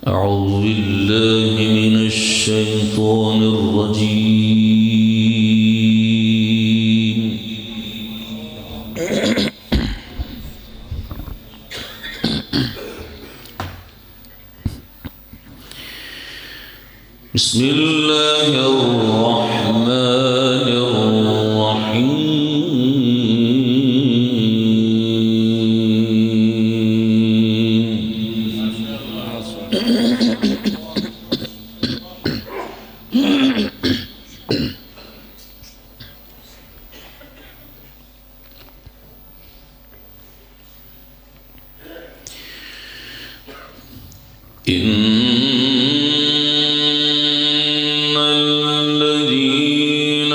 أعوذ بالله من الشيطان الرجيم. بسم الله الرحمن الرحيم. إن الذين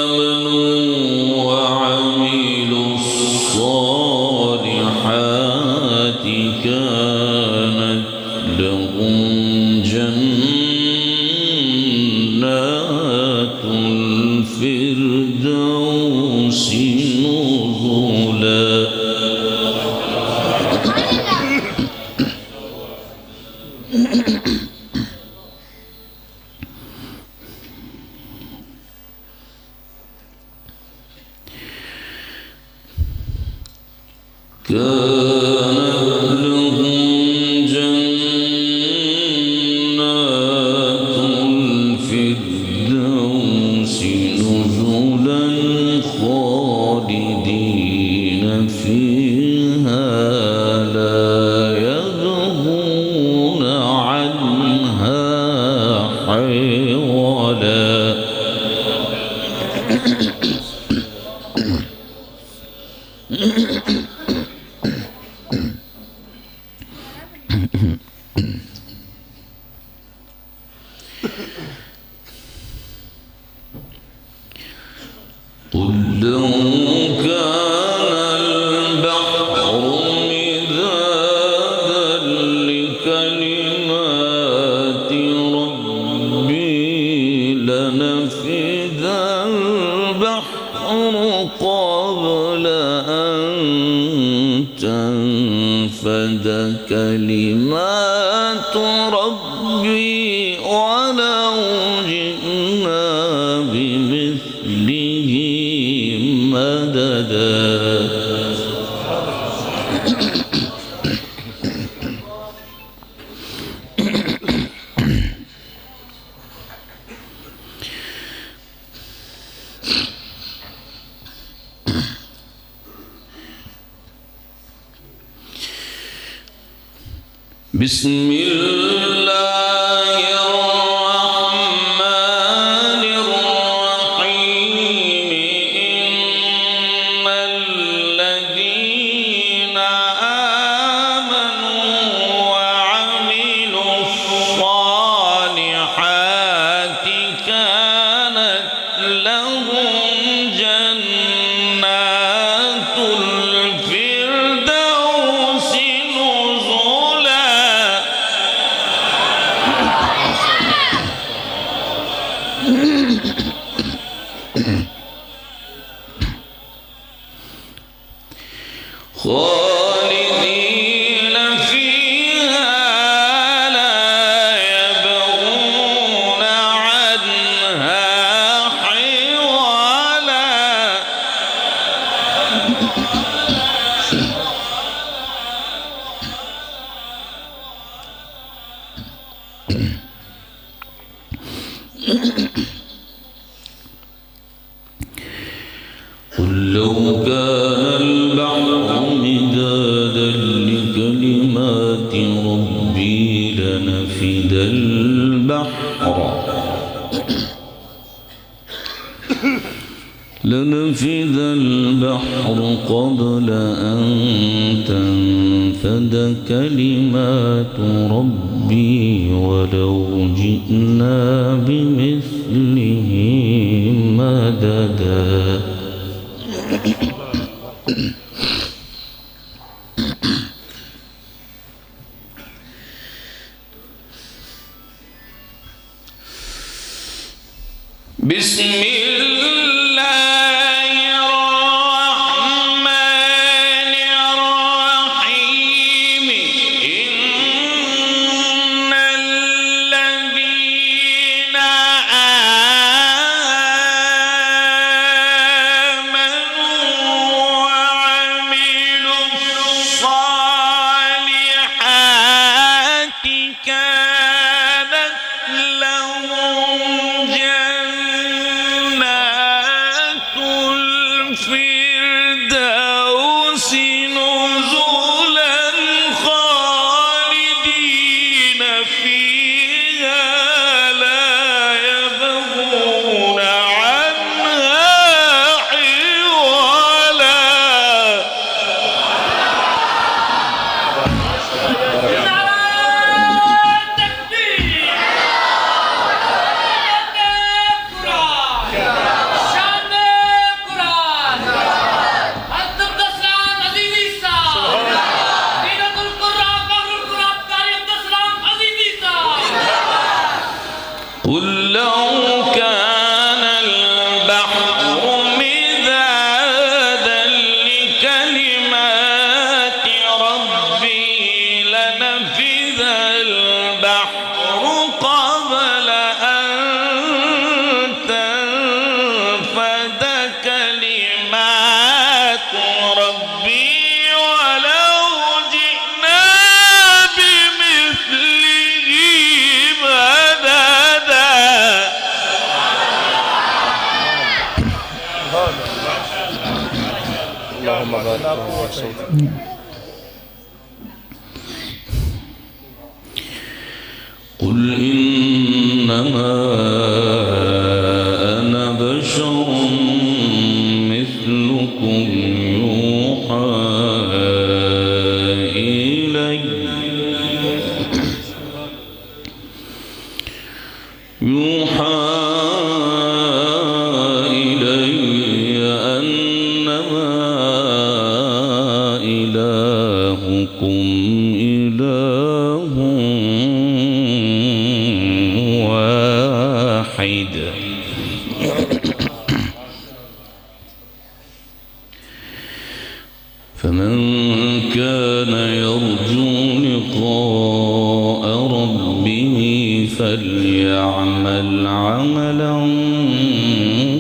آمنوا وعملوا الصالحات كانت لهم جنات الفردوس نزلا. كانت لهم جنات الفردوس نزلا خالدين فيها لا يبغون عنها حولا. قل لو كان البحر مدادا لكلمات ربي لنفد البحر قبل أن تنفد كلمات ربي ولو جئنا بمثله مددا. بسم الله الرحمن الرحيم. إن الذين آمنوا وعملوا الصالحات كانت لهم جنات الفردوس نزلا. خالدين فيها لا يبغون عنها حولا. قل لو كان البحر مدادا لكلمات ربي لنفد البحر قبل أن تنفد كلمات ربي ولو جئنا بمثله مددا. بسم الله الرحمن الرحيم. إن البحر قبل أن تنفد كلمات ربي ولو جئنا بمثله مددا. اللهم بارك قل إنما أنا بشر مثلكم يوحى إلي أنما إلهكم إله واحد. فمن كان يرجو لقاء ربه فليعمل عملا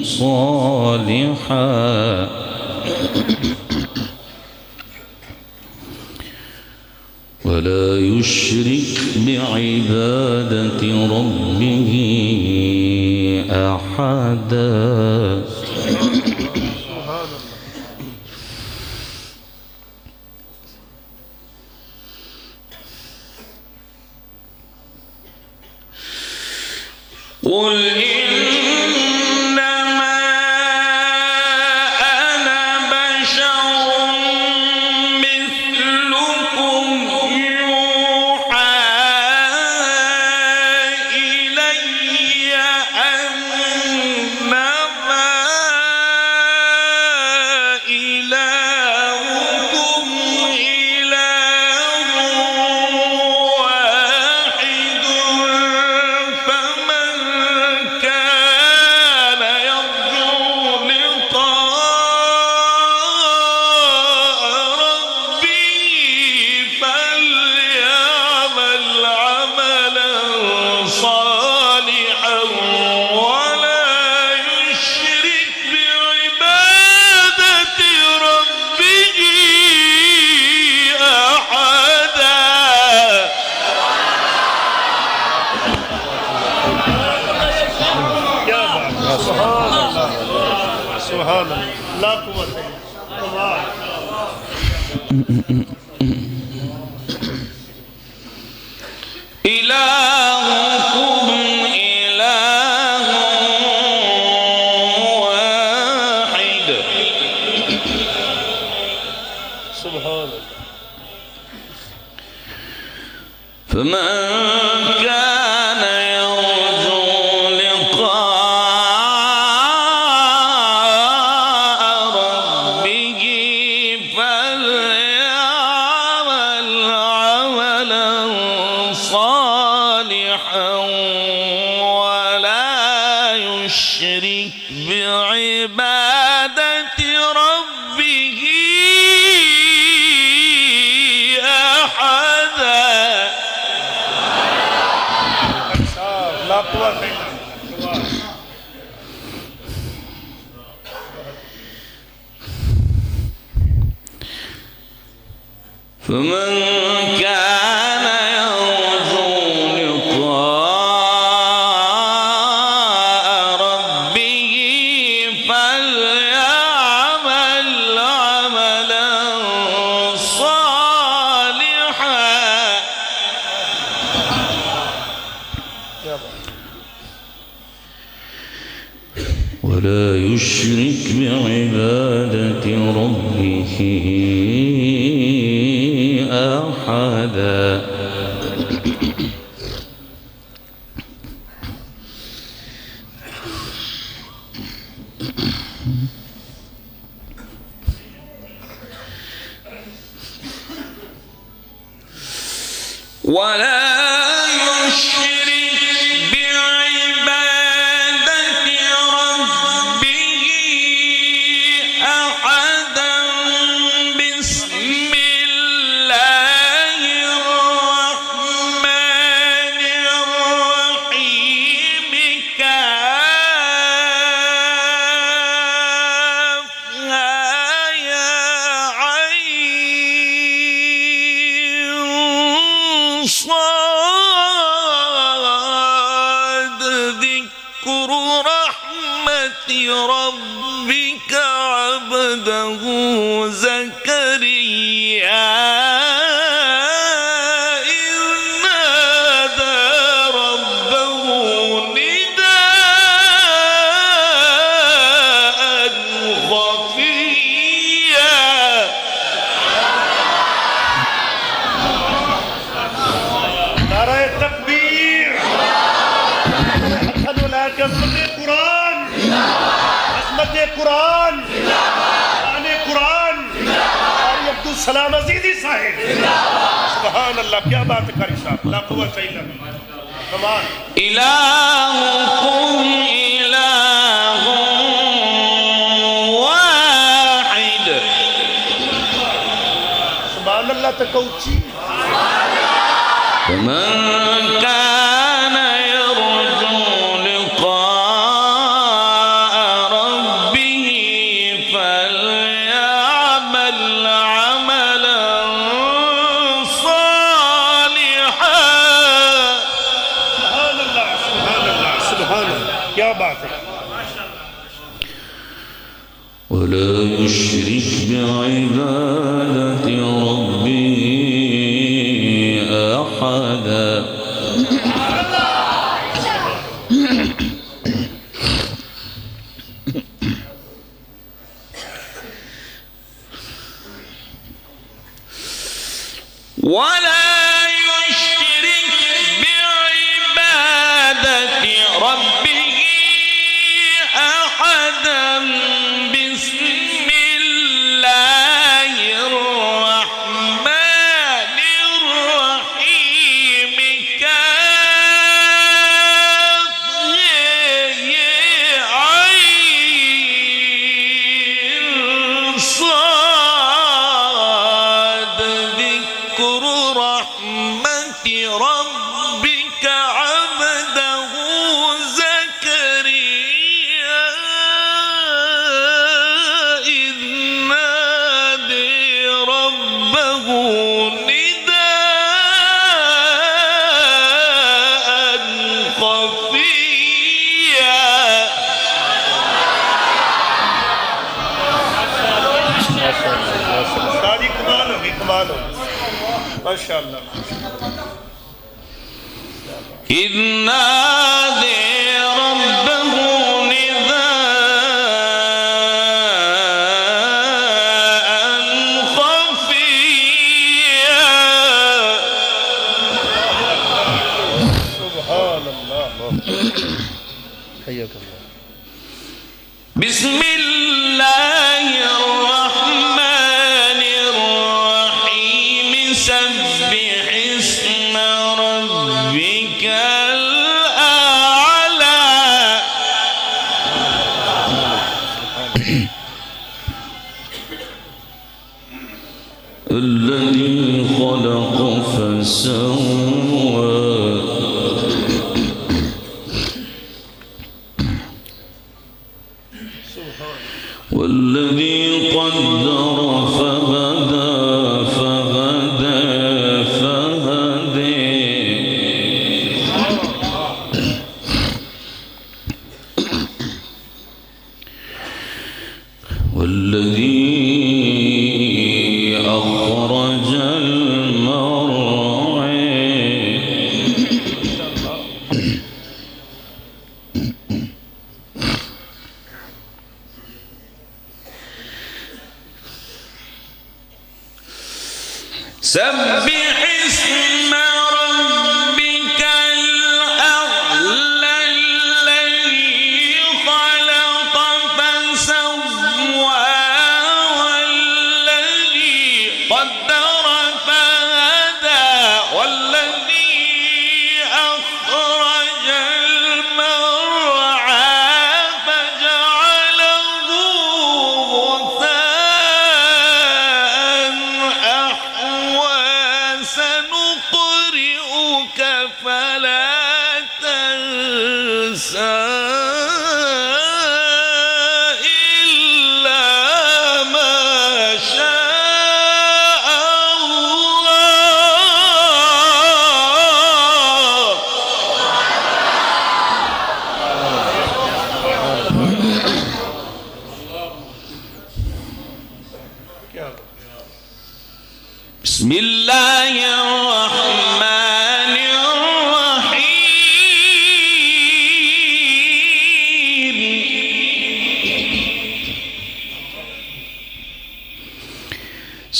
صالحا ولا يشرك بعبادة ربه أحدا. قل إنما أنا بشر مثلكم يوحى إلي أنما إلهكم إله واحد. فمن كان يرجو لقاء ربه فليعمل عملا صالحا ولا يشرك بعبادة ربه أحدا. سبحان الله لا قوة إلا بالله. إلهكم إله واحد. سبحان الله. فمن كان يرجو لقاء ربه فليعمل عملا صالحا ولا يشرك بعبادة ربه أحدا. لا قوة إلا بالله. فمن كان يرجو لقاء ربه فليعمل عملا صالحا ولا يشرك بعبادة ربه أحدا. ولا يشرك بعبادة ربه أحدا. بسم الله الرحمن عبده زكريا إذ نادى ربه نداء خفيا نعرہ تکبیر اشہد ان لا الہ الا اللہ قرآن عظمت قرآن شان قرآن قاری عبدالسلام عزیزی صاحب سبحان اللہ کیا بات ہے قاری صاحب لا قوت الا باللہ کمال إلهكم إله واحد سبحان اللہ تکوچی فمن كان يرجو لقاء ربه فليعمل عملا صالحا سبحان اللہ سبحان اللہ سبحان اللہ کیا بات ہے ولا يشرك بعبادة ربه أحدا ولا يشرك بعبادة ربه أحدا بسم الله الرحمن الرحيم كاف يا عين صاد ذكر رحمة ربك عبده زكريا إذ نادى ربه نداء خفيا ساری کمال ہوگی کمال ہوگی ماشاءاللہ إذ نادى ربه نداء خفيا سبحان اللہ حیاک اللہ بسم الله الرحمن الرحيم سبح اسم ربك الأعلى الذي خلق فسوى والذي قدر فهدى والذي أخرج المرعى سبح اسم ربك الأعلى الذي خلق فسوى والذي قدر فهدى والذي أخرج المرعى فجعله غثاء أحوى سنقرئك فلا تنسى إلا ما شاء الله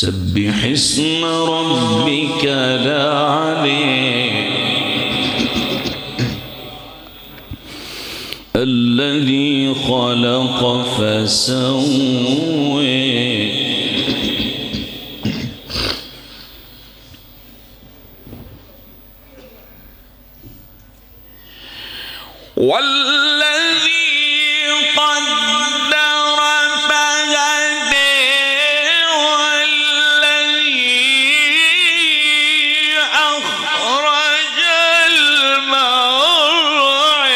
سبح اسم ربك الأعلى الذي خلق فسوى والذي قدر فهدى والذي أخرج المرعى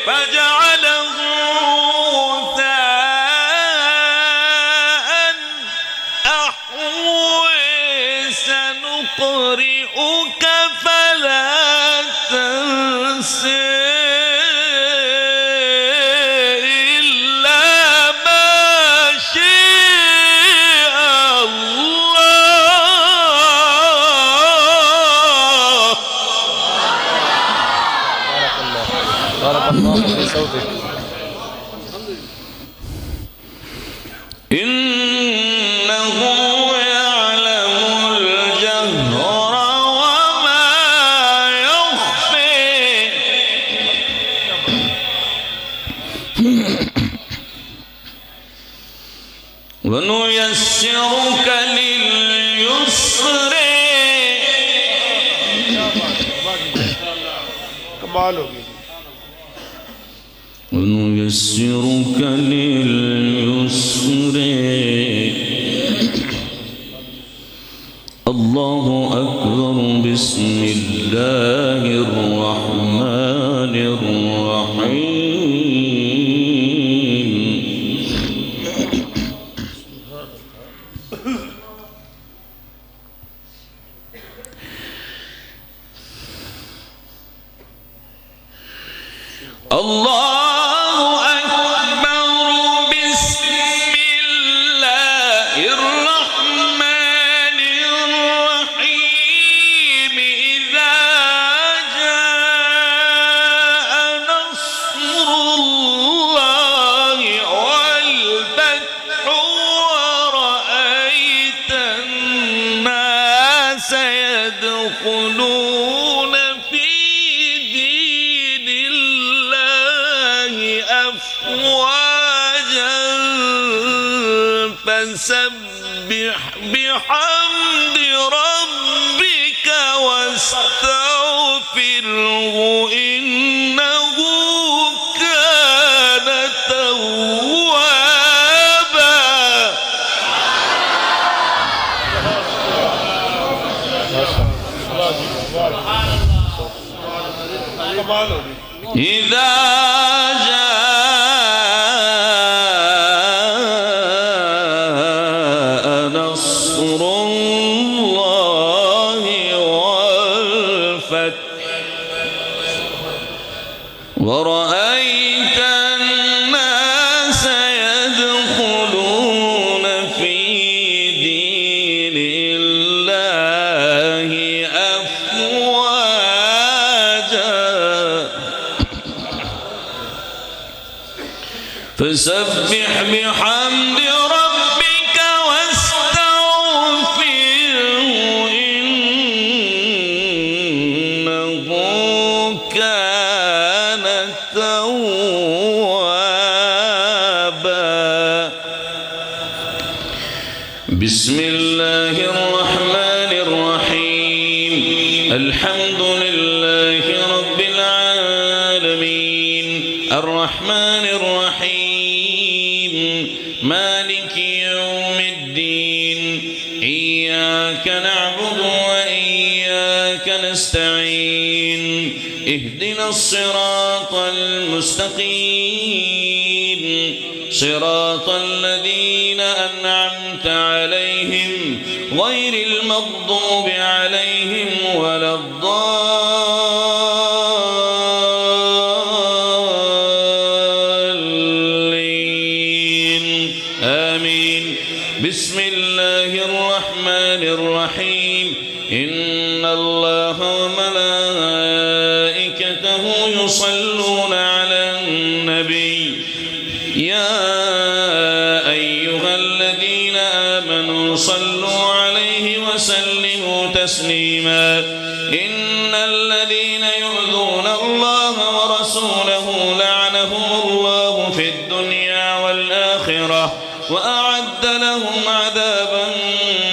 فجعله غثاء أحوى سنقرئك فلا تنسى إنه يعلم الجهر وما يخفي ونيسرك لليسر कमाल होगी ونيسرك لليسر الله أكبر بسم الله الرحمن الرحيم الله أكبر بسم الله الرحمن الرحيم إذا جاء نصر الله والفتح ورأيت الناس يدخلون في دين الله أفواجا فسبح بحمد ربك واستغفره إنه كان توابا कमाल होगी إذا جاء نصر الله والفتح ورأيت الناس يدخلون في دين الله أفواجا فسبح بحمد ربك واستغفره إنه كان توابا بسم الله الرحمن الرحيم الحمد لله رب العالمين الرحمن الرحيم مالك يوم الدين إياك نعبد وإياك نستعين اهدنا الصراط المستقيم صراط الذين أنعمت عليهم غير المغضوب عليهم ولا الضالين آمين بسم الله الرحمن الرحيم إن الله وملائكته يصلون على النبي يا أيها الذين آمنوا صلوا تسليما. إن الذين يؤذون الله ورسوله لعنهم الله في الدنيا والآخرة وأعد لهم عذابا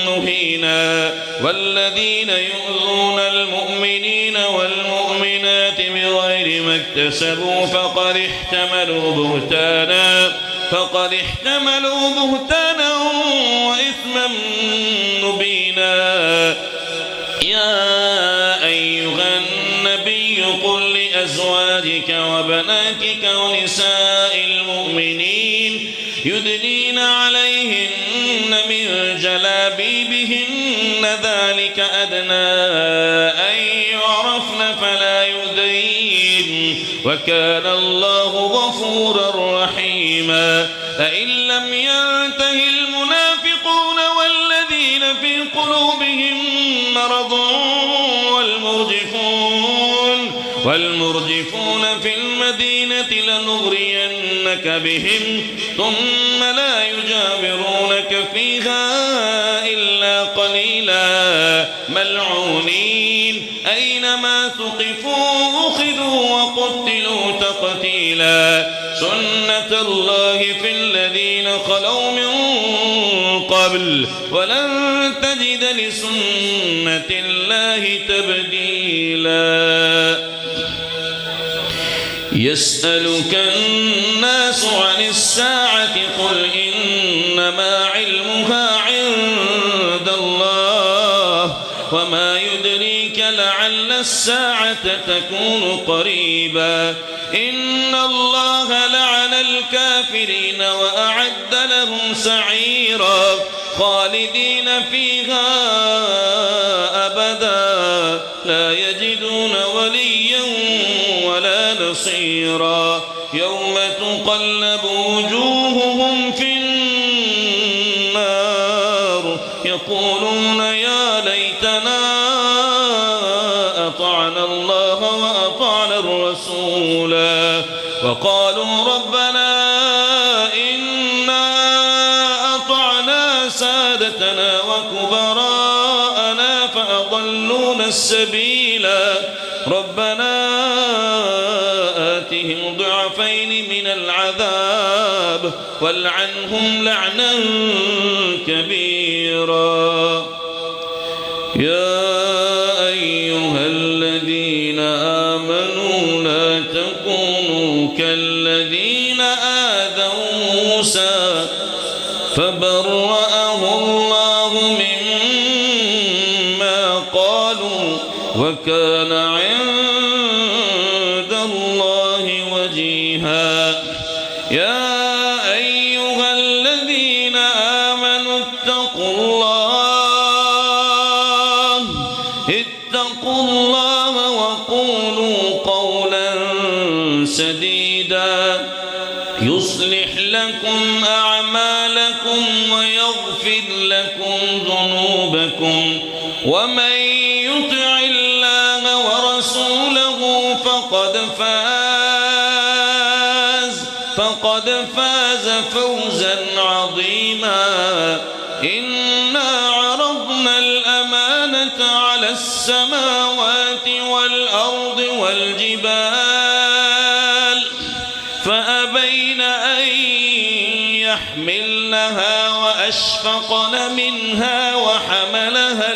مهينا. والذين يؤذون المؤمنين والمؤمنات بغير ما اكتسبوا فقد احتملوا بهتانا وإثما مبينا. يا أيها النبي قل لأزواجك وبناتك ونساء المؤمنين يدنين عليهن من جلابيبهن ذلك أدنى أن يعرفن فلا يؤذين وكان الله غفورا رحيما. فإن لم ينته المنافقون والذين في قلوبهم مرض والمرجفون في المدينة لنغرينك بهم ثم لا يجاورونك فيها إلا قليلا ملعونين أينما ثقفوا أخذوا وقتلوا تقتيلا. سنة الله في الذين خلوا من قبل ولن تجد لسنة الله تبديلا. يسألك الناس عن الساعة قل إنما علمها عند الله وما يدريك لعل الساعة تكون قريبا. إن الله لعن الكافرين وأعد لهم سعيرا خالدين فيها أبدا لا يجدون وليا ولا نصيرا. يوم تقلب وجوههم في النار يقولون يا ليتنا أطعنا الله وأطعنا الرسولا وقالوا ربنا إنا أطعنا سادتنا وكبراءنا فأضلونا السبيلا. ربنا آتهم ضعفين من العذاب والعنهم لعنا كبيرا. يا أيها الذين آمنوا لا تكونوا كالذين آذوا موسى فبرأه الله مما قالوا وكان عند الله وجيها. يا أيها الذين آمنوا اتقوا الله وقولوا قولا سديدا يصلح لكم أعمالكم ويغفر لكم ذنوبكم ومن يطع الله ورسوله فقد فاز فوزا عظيما. إنا عرضنا الأمانة على السماوات والأرض والجبال فأبين أن يحملنها وأشفقن منها وحملها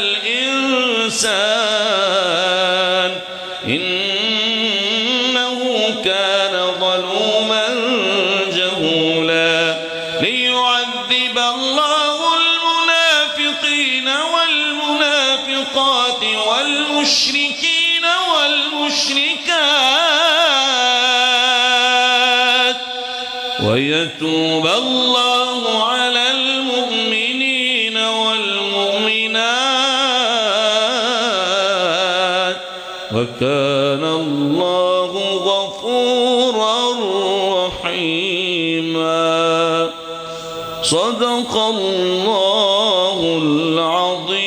الإنسان إنه كان ظلوما جهولا. ليعذب الله المنافقين والمنافقات والمشركين والمشركات ويتوب الله على المؤمنين والمؤمنات وكان الله غفورا رحيما. صدق الله العظيم.